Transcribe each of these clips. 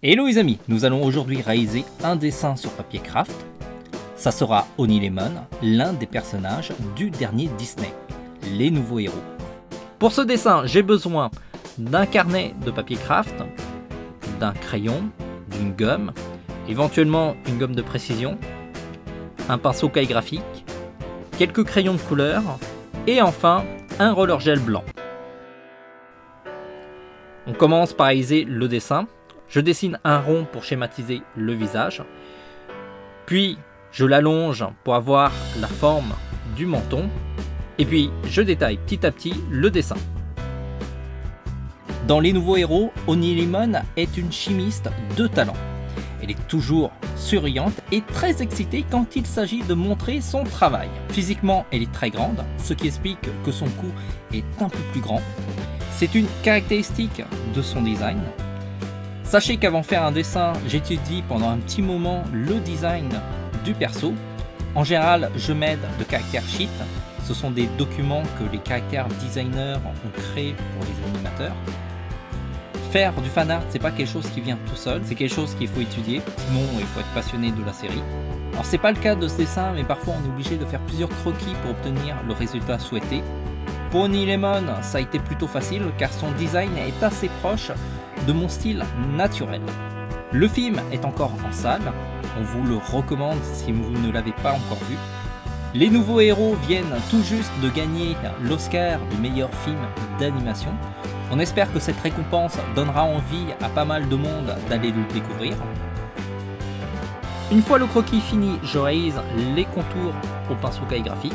Hello les amis, nous allons aujourd'hui réaliser un dessin sur papier craft. Ça sera Honey Lemon, l'un des personnages du dernier Disney, les nouveaux héros. Pour ce dessin, j'ai besoin d'un carnet de papier craft, d'un crayon, d'une gomme, éventuellement une gomme de précision, un pinceau calligraphique, quelques crayons de couleur et enfin un roller gel blanc. On commence par réaliser le dessin. Je dessine un rond pour schématiser le visage, puis je l'allonge pour avoir la forme du menton, et puis je détaille petit à petit le dessin. Dans les nouveaux héros, Honey Lemon est une chimiste de talent. Elle est toujours souriante et très excitée quand il s'agit de montrer son travail. Physiquement, elle est très grande, ce qui explique que son cou est un peu plus grand. C'est une caractéristique de son design. Sachez qu'avant de faire un dessin, j'étudie pendant un petit moment le design du perso. En général, je m'aide de character sheet. Ce sont des documents que les character designers ont créés pour les animateurs. Faire du fan art, c'est pas quelque chose qui vient tout seul, c'est quelque chose qu'il faut étudier, sinon il faut être passionné de la série. Alors c'est pas le cas de ce dessin, mais parfois on est obligé de faire plusieurs croquis pour obtenir le résultat souhaité. Pour Honey Lemon, ça a été plutôt facile car son design est assez proche de mon style naturel. Le film est encore en salle, on vous le recommande si vous ne l'avez pas encore vu. Les nouveaux héros viennent tout juste de gagner l'Oscar du meilleur film d'animation. On espère que cette récompense donnera envie à pas mal de monde d'aller le découvrir. Une fois le croquis fini, je réalise les contours au pinceau calligraphique.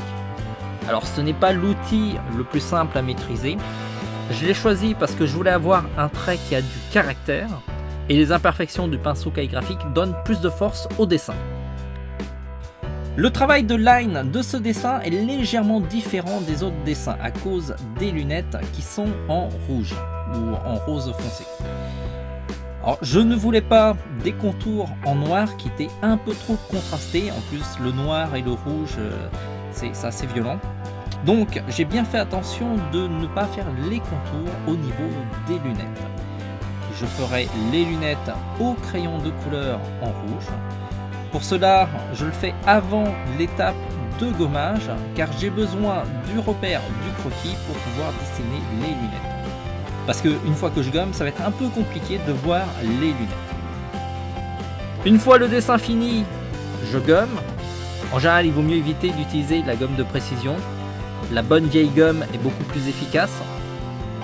Alors ce n'est pas l'outil le plus simple à maîtriser. Je l'ai choisi parce que je voulais avoir un trait qui a du caractère et les imperfections du pinceau calligraphique donnent plus de force au dessin. Le travail de line de ce dessin est légèrement différent des autres dessins à cause des lunettes qui sont en rouge ou en rose foncé. Alors, je ne voulais pas des contours en noir qui étaient un peu trop contrastés. En plus, le noir et le rouge, c'est assez violent. Donc, j'ai bien fait attention de ne pas faire les contours au niveau des lunettes. Je ferai les lunettes au crayon de couleur en rouge. Pour cela, je le fais avant l'étape de gommage car j'ai besoin du repère du croquis pour pouvoir dessiner les lunettes. Parce qu'une fois que je gomme, ça va être un peu compliqué de voir les lunettes. Une fois le dessin fini, je gomme. En général, il vaut mieux éviter d'utiliser la gomme de précision. La bonne vieille gomme est beaucoup plus efficace.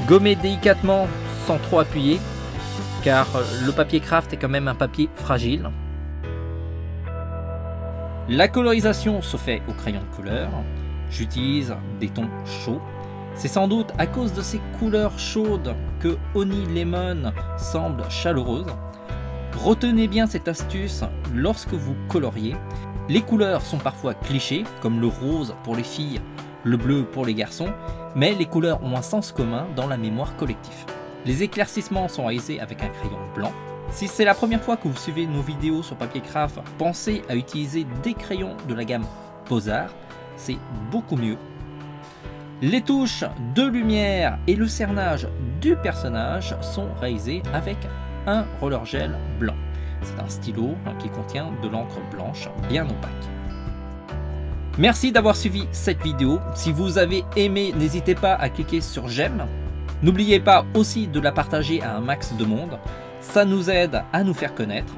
Gommer délicatement sans trop appuyer car le papier craft est quand même un papier fragile. La colorisation se fait au crayon de couleur. J'utilise des tons chauds. C'est sans doute à cause de ces couleurs chaudes que Honey Lemon semble chaleureuse. Retenez bien cette astuce lorsque vous coloriez. Les couleurs sont parfois clichés, comme le rose pour les filles, le bleu pour les garçons, mais les couleurs ont un sens commun dans la mémoire collective. Les éclaircissements sont réalisés avec un crayon blanc. Si c'est la première fois que vous suivez nos vidéos sur papier craft, pensez à utiliser des crayons de la gamme Beaux-Arts, c'est beaucoup mieux. Les touches de lumière et le cernage du personnage sont réalisés avec un roller gel blanc. C'est un stylo qui contient de l'encre blanche bien opaque. Merci d'avoir suivi cette vidéo. Si vous avez aimé, n'hésitez pas à cliquer sur j'aime. N'oubliez pas aussi de la partager à un max de monde. Ça nous aide à nous faire connaître.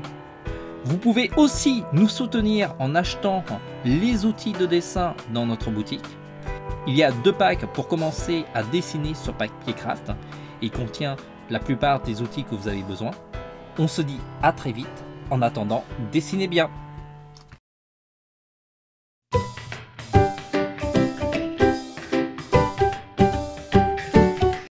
Vous pouvez aussi nous soutenir en achetant les outils de dessin dans notre boutique. Il y a 2 packs pour commencer à dessiner sur papier craft. Il contient la plupart des outils que vous avez besoin. On se dit à très vite. En attendant, dessinez bien.